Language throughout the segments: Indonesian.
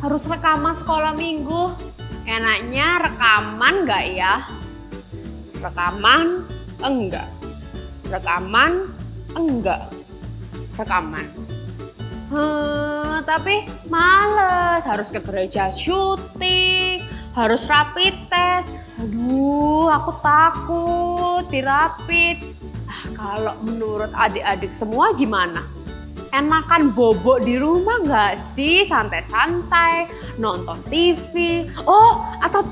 harus rekaman sekolah minggu. Enaknya rekaman nggak ya? Rekaman enggak. Rekaman enggak. Rekaman. Tapi males, harus ke gereja syuting, harus rapid test. Aduh, aku takut dirapid. Kalau menurut adik-adik semua gimana? Enakan bobok di rumah nggak sih? Santai-santai, nonton TV, atau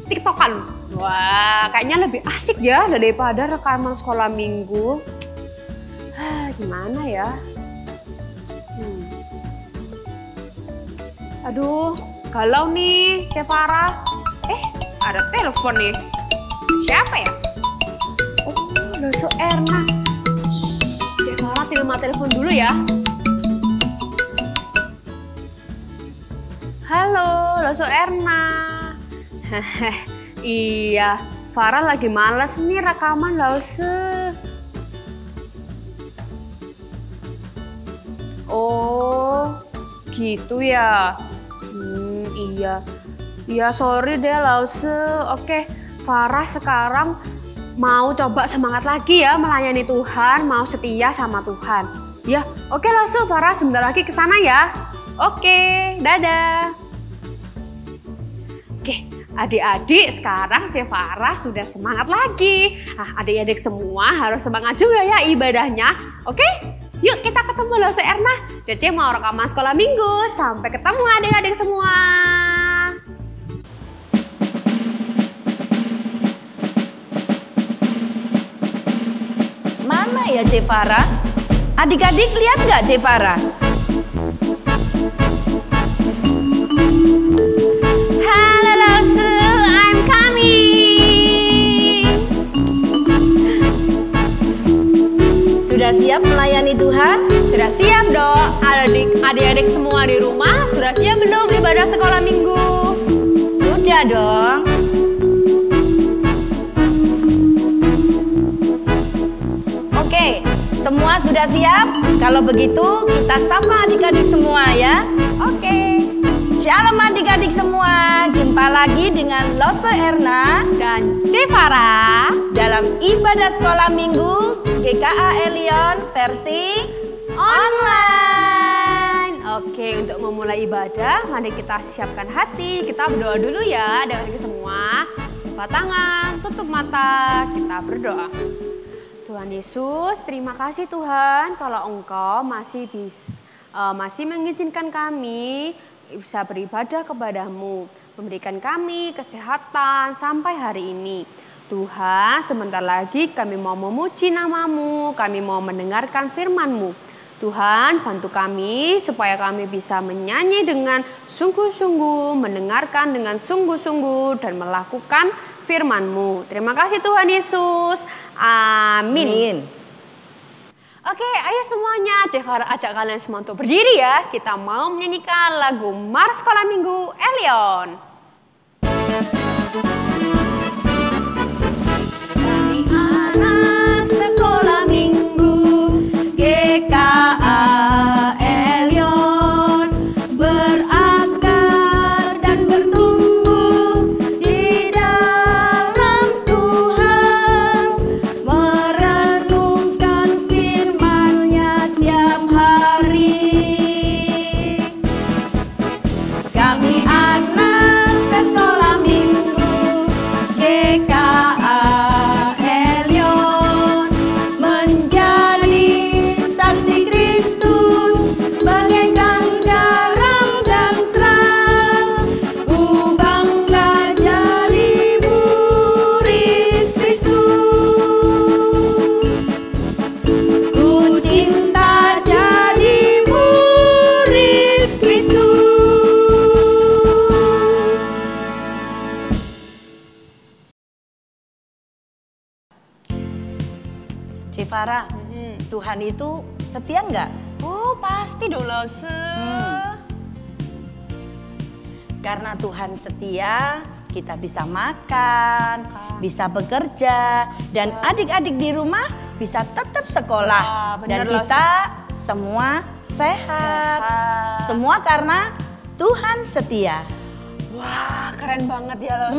TikTokan. Wah, kayaknya lebih asik ya daripada rekaman sekolah minggu. Gimana ya? Aduh, galau nih, Cevara. Ada telepon nih. Siapa ya? Loso Erna. Cevara terima telepon dulu ya. Halo, Loso Erna. Iya, Farah lagi males nih rekaman Loso. Oh, gitu ya. Iya. Iya, sorry deh Lause. Oke, Farah sekarang mau coba semangat lagi ya melayani Tuhan, mau setia sama Tuhan. Ya, oke Lause, Farah sebentar lagi ke sana ya. Oke, dadah. Oke, adik-adik sekarang Cevara sudah semangat lagi. Adik-adik semua harus semangat juga ya ibadahnya. Oke? Yuk kita ketemu Lause Erna. Cece mau rekaman sekolah minggu. Sampai ketemu adik-adik semua. Mana ya Cevara? Adik-adik lihat nggak Cevara? Halo Lause, I'm coming. Sudah siap melayani Tuhan? Sudah siap dong. Adik-adik semua di rumah sudah siap belum ibadah sekolah minggu? Sudah dong. Oke, semua sudah siap? Kalau begitu kita sapa adik-adik semua ya. Oke. Shalom adik-adik semua. Jumpa lagi dengan Lause Erna Dan Cevara dalam ibadah sekolah minggu GKA Elion versi online. Oke, untuk memulai ibadah, mari kita siapkan hati. Kita berdoa dulu ya, adik-adik semua. Buka tangan, tutup mata, kita berdoa. Tuhan Yesus, terima kasih Tuhan kalau Engkau masih mengizinkan kami bisa beribadah kepadamu, memberikan kami kesehatan sampai hari ini. Tuhan, sebentar lagi kami mau memuji nama-Mu, kami mau mendengarkan firman-Mu. Tuhan, bantu kami supaya kami bisa menyanyi dengan sungguh-sungguh, mendengarkan dengan sungguh-sungguh, dan melakukan firman-Mu. Terima kasih Tuhan Yesus. Amin. Oke, ayo semuanya, Cevara ajak kalian semua untuk berdiri ya. Kita mau menyanyikan lagu Mars Sekolah Minggu Elion. Kami anak sekolah minggu GKA Elion, berakar dan bertumbuh di dalam Tuhan, merenungkan firman-Nya tiap hari. Kami anak sekolah minggu GKA Elion, menjadi saksi Kristus bagaikan garam dan terang. Ku bangga jadi murid Kristus. Ku cinta jadi murid Kristus. Cevara, Tuhan itu setia nggak? Oh, pasti dong Lause. Karena Tuhan setia, kita bisa makan, bisa bekerja, dan adik-adik di rumah bisa tetap sekolah. Dan bener loh, kita semua sehat. Semua karena Tuhan setia. Wah, keren banget ya loh.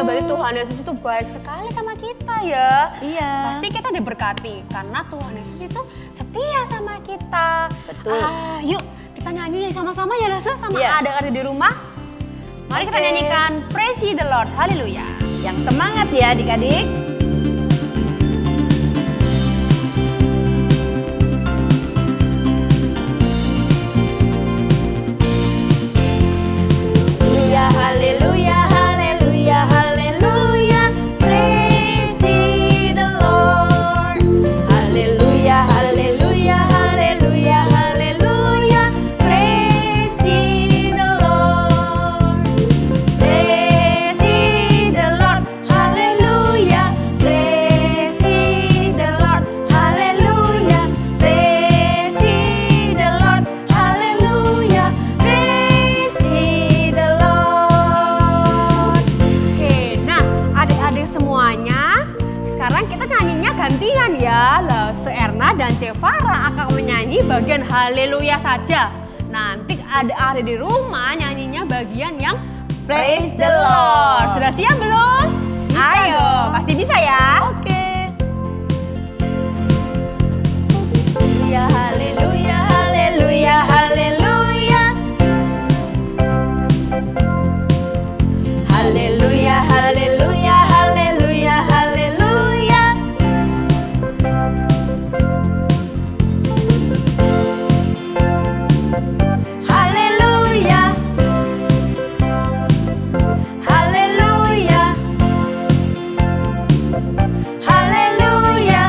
Berarti Tuhan Yesus itu baik sekali sama kita ya. Iya. Pasti kita diberkati karena Tuhan Yesus itu setia sama kita. Betul. Yuk kita nyanyi sama-sama ya loh sama Iya. adik-adik di rumah. Mari kita nyanyikan Praise Ye the Lord, Haleluya. Yang semangat ya adik-adik. Haleluya, haleluya, haleluya, praise ye the Lord. Haleluya, haleluya, haleluya, haleluya, praise ye the Lord. Praise ye the Lord, haleluya, praise ye the Lord, haleluya, praise ye the Lord, haleluya, praise ye the Lord. Semuanya, sekarang kita nyanyinya gantian ya. Erna dan Cevara akan menyanyi bagian haleluya saja. Nanti ada di rumah nyanyinya bagian yang Praise the Lord. Sudah siap belum? Bisa Ayo, dong. pasti bisa ya. Oke. Ya haleluya, haleluya, haleluya. Haleluya, haleluya, haleluya, haleluya. Haleluya. Haleluya. Haleluya.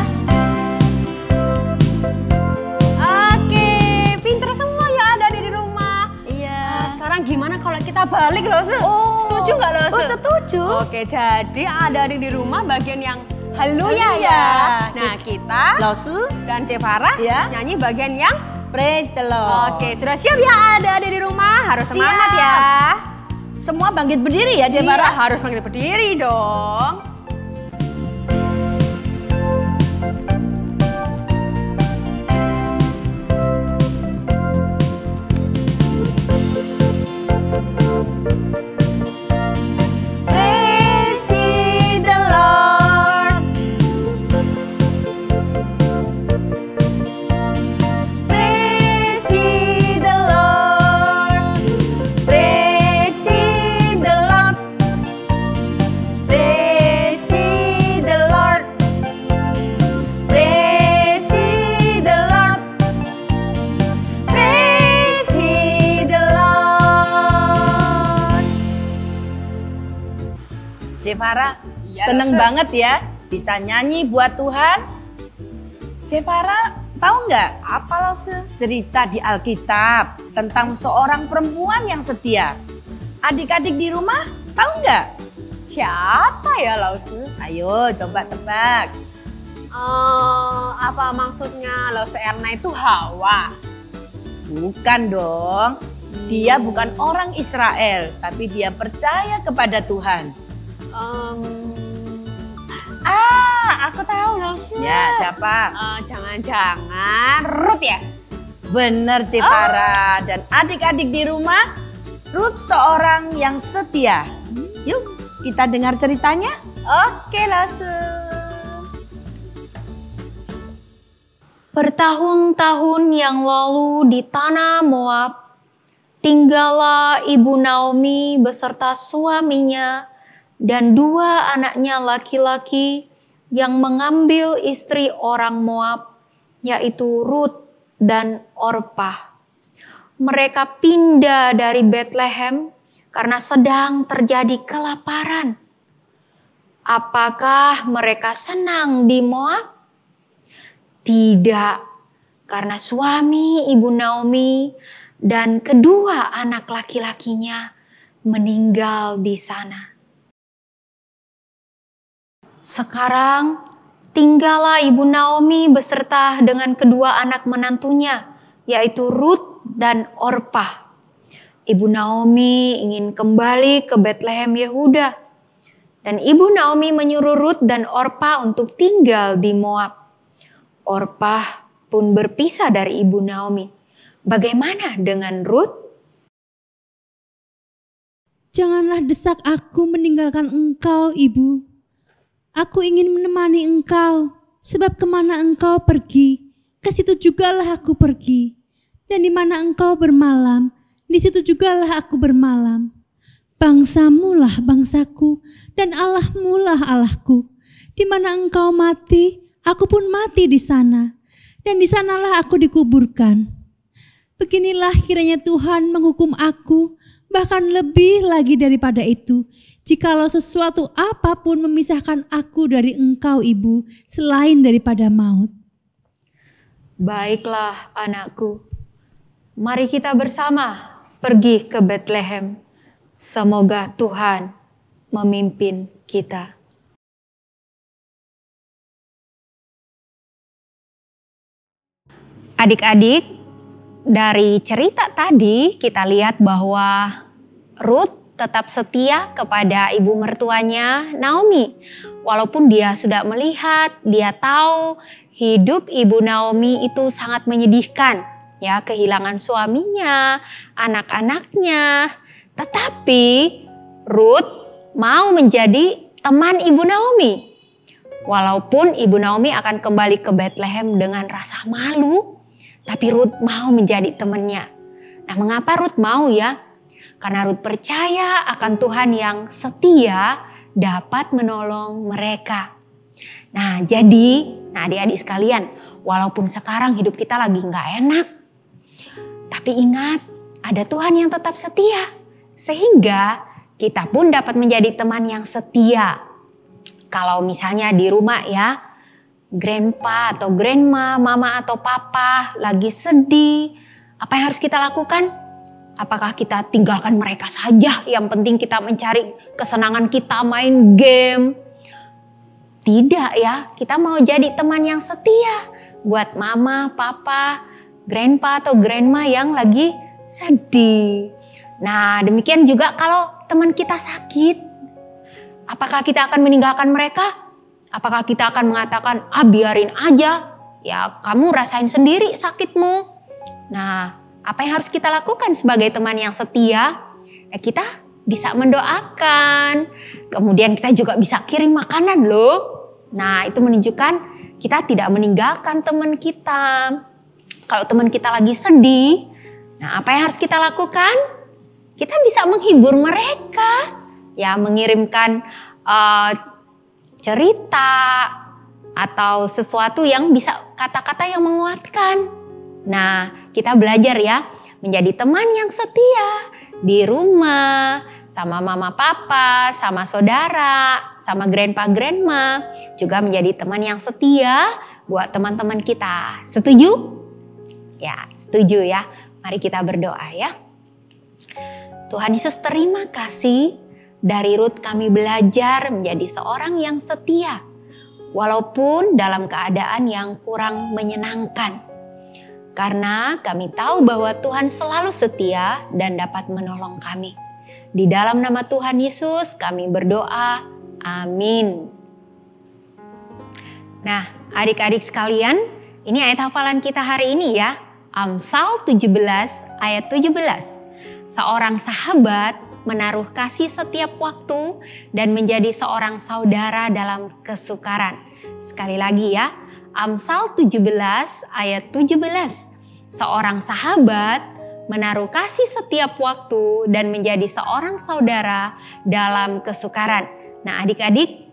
Oke, pinter semua ya ada di rumah. Iya. Sekarang gimana kalau kita balik loh, Setuju nggak loh, Oh, setuju. Oke, jadi ada di rumah bagian yang haleluya Haleluya. ya. Nah, kita Losu, dan Cevara Ya. nyanyi bagian yang praise the Lord. oke, sudah siap ya ada di rumah? Harus semangat Siap. ya. Semua bangkit berdiri ya, Iya, Jebara. harus bangkit berdiri dong. Praise ye the Lord. Praise ye the Lord. Praise ye the Lord. Praise ye the Lord. Praise ye the Lord. Praise ye the Lord. Cevara, Iya, seneng Lose. banget ya bisa nyanyi buat Tuhan. Cevara, tahu nggak Apa loh, cerita di Alkitab tentang seorang perempuan yang setia? Adik-adik di rumah tahu nggak? Siapa ya, Lause? Ayo coba tebak. Apa maksudnya Lause Erna itu Hawa? Bukan dong. Dia bukan orang Israel, tapi dia percaya kepada Tuhan. Aku tahu Lause. Ya, siapa? Jangan-jangan Ruth ya? Bener Cevara. Dan adik-adik di rumah, Ruth seorang yang setia. Yuk kita dengar ceritanya. Oke, Lause. Bertahun-tahun yang lalu di tanah Moab, tinggallah Ibu Naomi beserta suaminya dan dua anaknya laki-laki yang mengambil istri orang Moab, yaitu Ruth dan Orpah. Mereka pindah dari Bethlehem karena sedang terjadi kelaparan. Apakah mereka senang di Moab? Tidak, karena suami Ibu Naomi dan kedua anak laki-lakinya meninggal di sana. Sekarang tinggallah Ibu Naomi beserta dengan kedua anak menantunya, yaitu Ruth dan Orpah. Ibu Naomi ingin kembali ke Bethlehem Yehuda. Dan Ibu Naomi menyuruh Ruth dan Orpah untuk tinggal di Moab. Orpah pun berpisah dari Ibu Naomi. Bagaimana dengan Rut? Janganlah desak aku meninggalkan engkau, Ibu. Aku ingin menemani engkau, sebab kemana engkau pergi, ke situ jugalah aku pergi. Dan di mana engkau bermalam, di situ jugalah aku bermalam. Bangsamulah bangsaku, dan Allahmulah Allahku. Di mana engkau mati, aku pun mati di sana, dan di sanalah aku dikuburkan. Beginilah kiranya Tuhan menghukum aku, bahkan lebih lagi daripada itu, jikalau sesuatu apapun memisahkan aku dari engkau, Ibu, selain daripada maut. Baiklah anakku, mari kita bersama pergi ke Betlehem. Semoga Tuhan memimpin kita. Adik-adik, dari cerita tadi kita lihat bahwa Rut tetap setia kepada ibu mertuanya Naomi. Walaupun dia sudah melihat, dia tahu hidup ibu Naomi itu sangat menyedihkan. Ya, kehilangan suaminya, anak-anaknya. Tetapi Rut mau menjadi teman ibu Naomi. Walaupun ibu Naomi akan kembali ke Betlehem dengan rasa malu, tapi Rut mau menjadi temannya. Nah, mengapa Rut mau ya? Karena Rut percaya akan Tuhan yang setia dapat menolong mereka. Nah, jadi adik-adik sekalian, walaupun sekarang hidup kita lagi nggak enak, tapi ingat ada Tuhan yang tetap setia. Sehingga kita pun dapat menjadi teman yang setia. Kalau misalnya di rumah ya, grandpa atau grandma, mama atau papa lagi sedih, apa yang harus kita lakukan? Apakah kita tinggalkan mereka saja? Yang penting kita mencari kesenangan kita main game. Tidak ya, kita mau jadi teman yang setia buat mama, papa, grandpa atau grandma yang lagi sedih. Nah, demikian juga kalau teman kita sakit. Apakah kita akan meninggalkan mereka? Apakah kita akan mengatakan, biarin aja, ya kamu rasain sendiri sakitmu. Nah, apa yang harus kita lakukan sebagai teman yang setia? Ya, kita bisa mendoakan, kemudian kita juga bisa kirim makanan loh. Nah, itu menunjukkan kita tidak meninggalkan teman kita. Kalau teman kita lagi sedih, nah apa yang harus kita lakukan? Kita bisa menghibur mereka, ya mengirimkan cerita atau sesuatu yang bisa kata-kata yang menguatkan. Nah, kita belajar ya menjadi teman yang setia di rumah, sama mama papa, sama saudara, sama grandpa grandma, juga menjadi teman yang setia buat teman-teman kita. Setuju? Ya, setuju ya. Mari kita berdoa ya. Tuhan Yesus, terima kasih. Dari Rut kami belajar menjadi seorang yang setia, walaupun dalam keadaan yang kurang menyenangkan. Karena kami tahu bahwa Tuhan selalu setia dan dapat menolong kami. Di dalam nama Tuhan Yesus kami berdoa, amin. Nah, adik-adik sekalian, ini ayat hafalan kita hari ini ya. Amsal 17 ayat 17. Seorang sahabat menaruh kasih setiap waktu dan menjadi seorang saudara dalam kesukaran. Sekali lagi ya, Amsal 17 ayat 17. Seorang sahabat menaruh kasih setiap waktu dan menjadi seorang saudara dalam kesukaran. Nah adik-adik,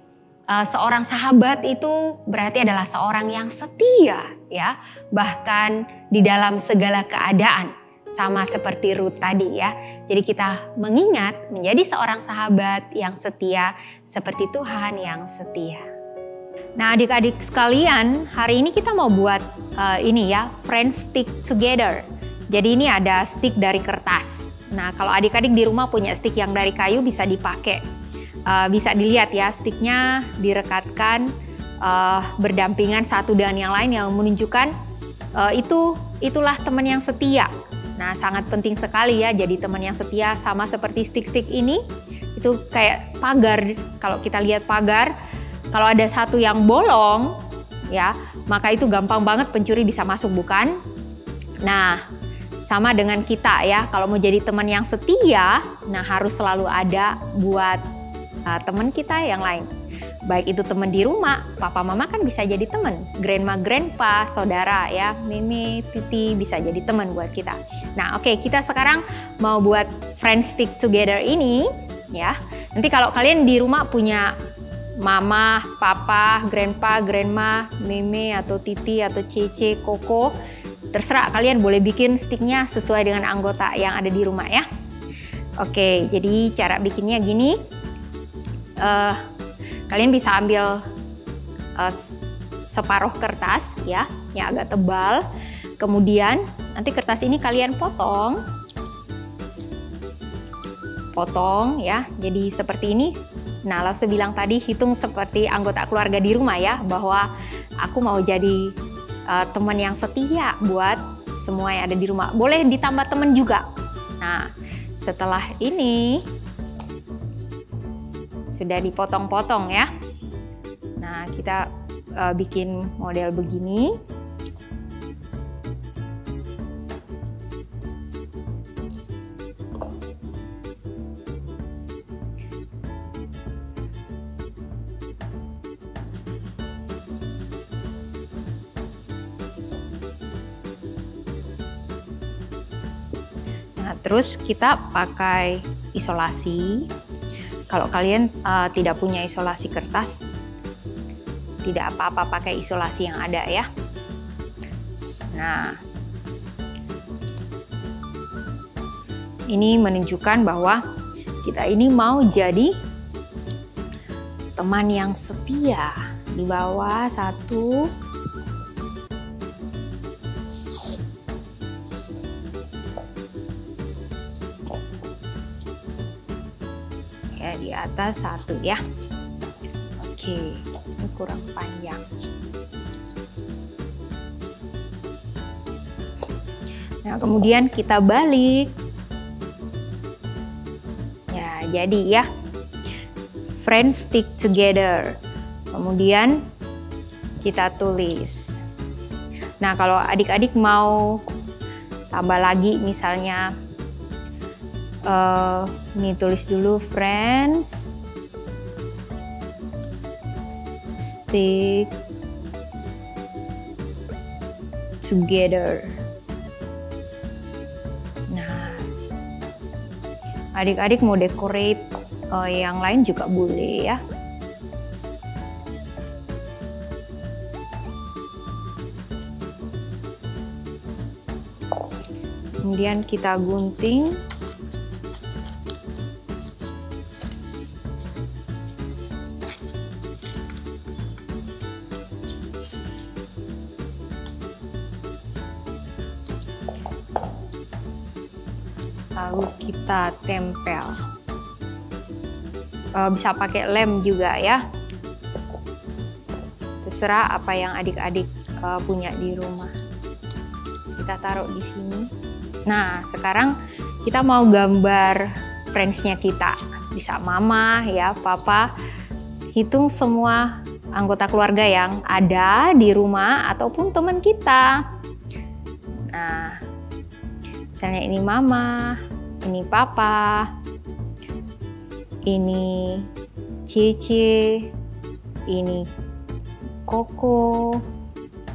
seorang sahabat itu berarti adalah seorang yang setia ya, bahkan di dalam segala keadaan. Sama seperti Rut tadi ya. Jadi kita mengingat menjadi seorang sahabat yang setia seperti Tuhan yang setia. Nah adik-adik sekalian, hari ini kita mau buat ini ya, Friends Stick Together. Jadi ini ada stick dari kertas. Nah kalau adik-adik di rumah punya stick yang dari kayu bisa dipakai. Bisa dilihat ya, sticknya direkatkan berdampingan satu dengan yang lain yang menunjukkan itulah teman yang setia. Nah sangat penting sekali ya jadi teman yang setia, sama seperti stick-stick ini. Itu kayak pagar, kalau kita lihat pagar, kalau ada satu yang bolong, ya, maka itu gampang banget pencuri bisa masuk, bukan? Nah, sama dengan kita ya, kalau mau jadi teman yang setia, nah harus selalu ada buat teman kita yang lain. Baik itu teman di rumah, papa mama kan bisa jadi teman, grandma grandpa, saudara ya, mimi, titi bisa jadi teman buat kita. Nah oke, kita sekarang mau buat friends stick together ini ya. Nanti kalau kalian di rumah punya mama, papa, grandpa, grandma, mimi atau titi atau cece, koko, terserah kalian boleh bikin sticknya sesuai dengan anggota yang ada di rumah ya. Oke, jadi cara bikinnya gini. Kalian bisa ambil separuh kertas ya, yang agak tebal. Kemudian nanti kertas ini kalian potong ya, jadi seperti ini. Nah, Lause bilang tadi hitung seperti anggota keluarga di rumah ya, bahwa aku mau jadi teman yang setia buat semua yang ada di rumah. Boleh ditambah teman juga. Nah, setelah ini sudah dipotong-potong ya. Nah, kita bikin model begini. Nah, terus kita pakai isolasi. Kalau kalian tidak punya isolasi kertas, tidak apa-apa pakai isolasi yang ada ya. Nah, ini menunjukkan bahwa kita ini mau jadi teman yang setia. Di bawah satu. Di atas satu ya. Oke, ini kurang panjang. Nah, kemudian kita balik. Ya, jadi ya. Friends stick together. Kemudian kita tulis. Nah, kalau adik-adik mau tambah lagi misalnya ini tulis dulu friends stick together. Nah, adik-adik mau decorate yang lain juga boleh ya. Kemudian kita gunting. Lalu kita tempel. Bisa pakai lem juga ya. Terserah apa yang adik-adik punya di rumah. Kita taruh di sini. Nah, sekarang kita mau gambar friends-nya kita. Bisa mama ya, papa. Hitung semua anggota keluarga yang ada di rumah ataupun teman kita. Nah, misalnya ini mama, ini papa, ini Cece, ini Koko,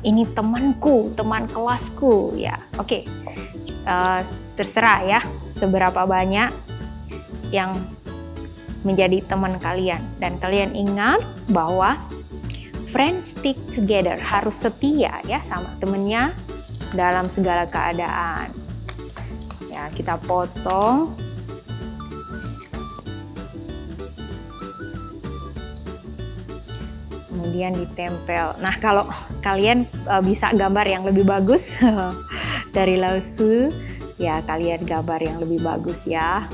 ini temanku, teman kelasku ya. Oke, terserah ya seberapa banyak yang menjadi teman kalian. Dan kalian ingat bahwa friends stick together, harus setia ya sama temennya dalam segala keadaan. Ya, kita potong. Kemudian ditempel. Nah, kalau kalian bisa gambar yang lebih bagus dari Lause, ya kalian gambar yang lebih bagus ya.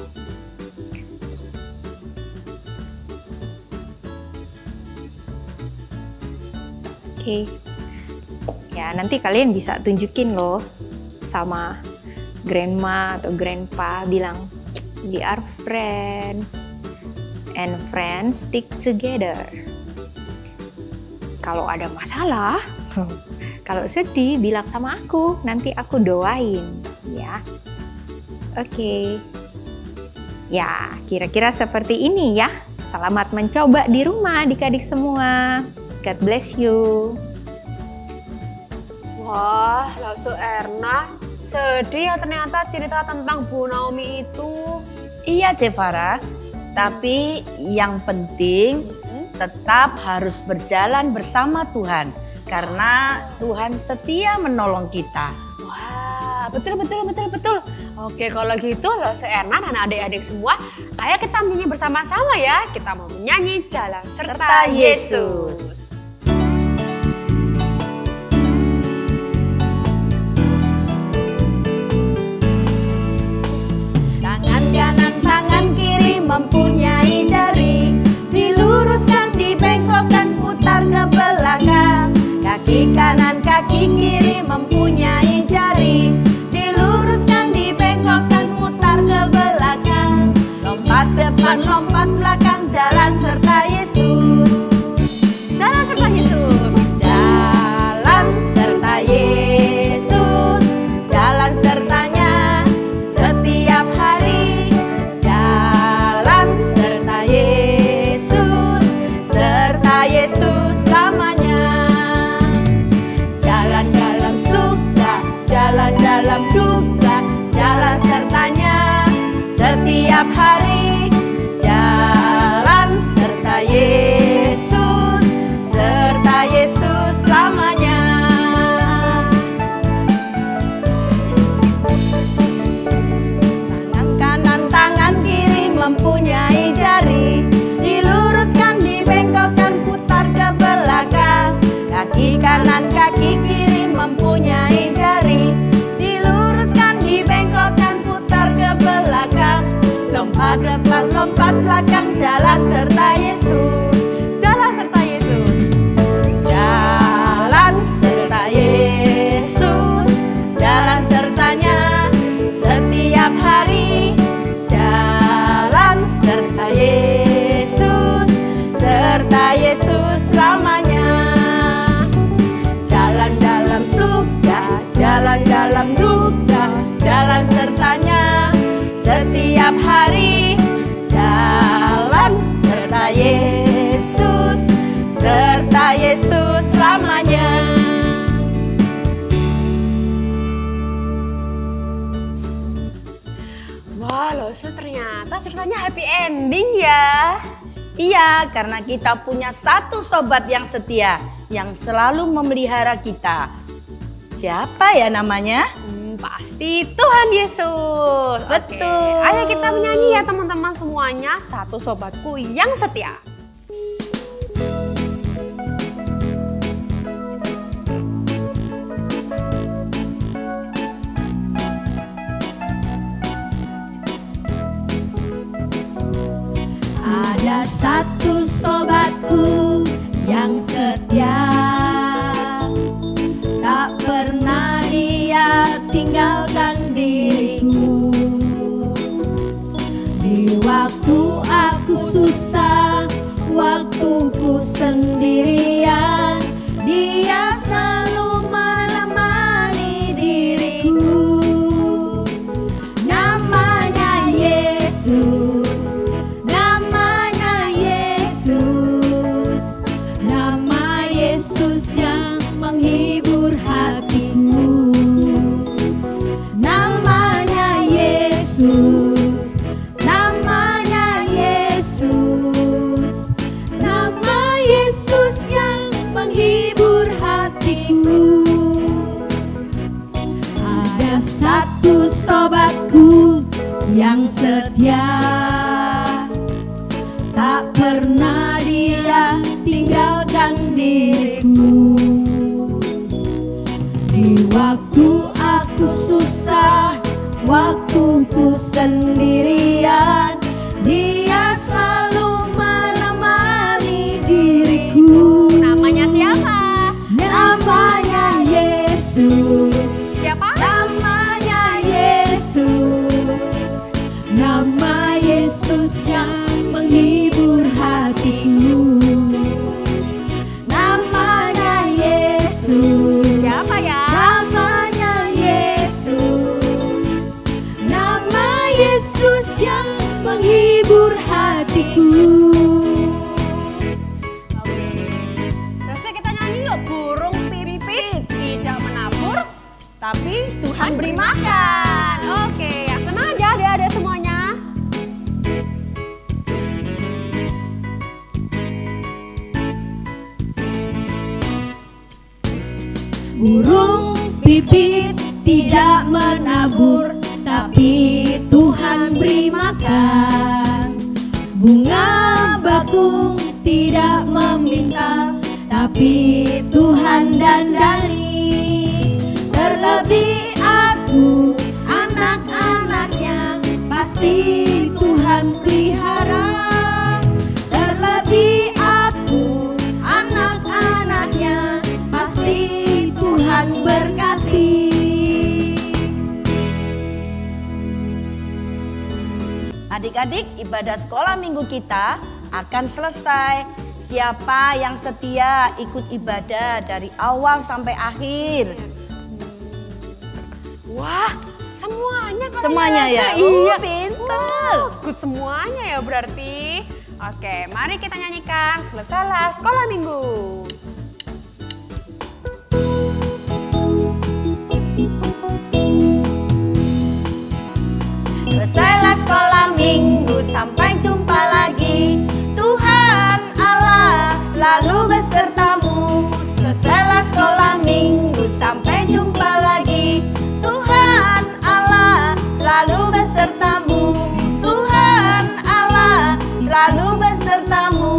Oke. Ya, nanti kalian bisa tunjukin loh sama grandma atau grandpa, bilang we are friends and friends stick together. kalau ada masalah, kalau sedih bilang sama aku, nanti aku doain ya. Oke. Ya, kira-kira seperti ini ya. Selamat mencoba di rumah adik-adik semua. God bless you. Wah, langsung Erna. Sedih ya ternyata cerita tentang Bu Naomi itu. Iya Jepara, tapi yang penting tetap harus berjalan bersama Tuhan. Karena Tuhan setia menolong kita. Wah, betul. Oke, kalau gitu langsung Erna dan adik-adik semua, ayo kita menyanyi bersama-sama ya. Kita mau menyanyi Jalan Serta Yesus. Mempunyai jari, diluruskan, dibengkokkan, putar ke belakang. Kaki kanan, kaki kiri mempunyai jari, diluruskan, dibengkokkan, putar ke belakang. Lompat depan, lompat belakang, jalan serta Yesus. Jalan serta Yesus. Jalan serta Yesus. Jalan sertanya setiap hari. Yesus lamanya. Jalan dalam suka, jalan dalam duka, jalan sertanya setiap hari. Jalan serta Yesus lamanya. Tangan kanan, tangan kiri mempunyai jari, diluruskan, dibengkokkan, ke belakang. Kaki kanan, kaki kiri mempunyai jari, diluruskan, dibengkokkan, putar ke belakang. Lompat depan, lompat belakang, jalan serta Yesus. Jalan serta Yesus. Jalan serta Yesus. Jalan sertanya setiap hari. Jalan serta Yesus. Serta Yesus lamanya. Jalan dalam suka, jalan dalam duka, jalan sertanya setiap hari. Jalan serta Yesus lamanya. Wah, loh, ternyata ceritanya happy ending ya. Iya, karena kita punya satu sobat yang setia, yang selalu memelihara kita. Siapa ya namanya? Pasti Tuhan Yesus. Betul. Oke, ayo kita menyanyi ya teman-teman semuanya, satu sobatku yang setia. Ada satu sobatku yang setia, tak pernah dia tinggalkan diriku. Di waktu aku susah, waktuku sendirian, dia selalu menemani diriku. Namanya Yesus. Yesus yang menghibur hatiku. Namanya Yesus. Namanya Yesus. Nama Yesus yang menghibur hatiku. Ada satu sobatku yang setia, tak pernah dia tinggalkan diriku. Di waktu aku susah, waktuku sendirian, dia selalu menemani diriku. Namanya siapa? Namanya Yesus. Siapa? Namanya Yesus. Nama Yesus yang menghibur hatimu. Nama Yesus. Siapa ya? Namanya Yesus. Nama Yesus yang menghibur hatiku. Terusnya kita nyanyi yuk. Burung pipit tidak menabur, Tapi Tuhan beri makan. Oke, yang senang aja adik-adik semuanya. Burung pipit tidak menabur, tapi Tuhan beri makan. Bunga bakung tidak meminta, tapi Tuhan dandani. Terlebih aku, anak-anaknya, pasti Tuhan pelihara. Terlebih aku, anak-anaknya, pasti Tuhan berkati. Adik-adik, ibadah sekolah minggu kita akan selesai. Siapa yang setia ikut ibadah dari awal sampai akhir? Wah, semuanya kalau Semuanya ngerasa. ya? Iya, Pinter. Good semuanya ya berarti. Oke, mari kita nyanyikan Selesailah Sekolah Minggu. Selesailah sekolah minggu, sampai jumpa lagi. Tuhan Allah selalu besertamu. Selesailah sekolah minggu, sampai jumpa lagi. Tuhan Allah selalu besertamu. Tuhan Allah selalu besertamu.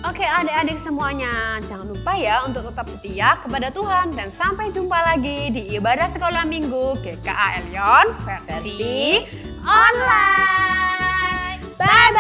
Oke adik-adik semuanya, jangan lupa ya untuk tetap setia kepada Tuhan dan sampai jumpa lagi di ibadah sekolah minggu GKA Elion versi online. Bye-bye.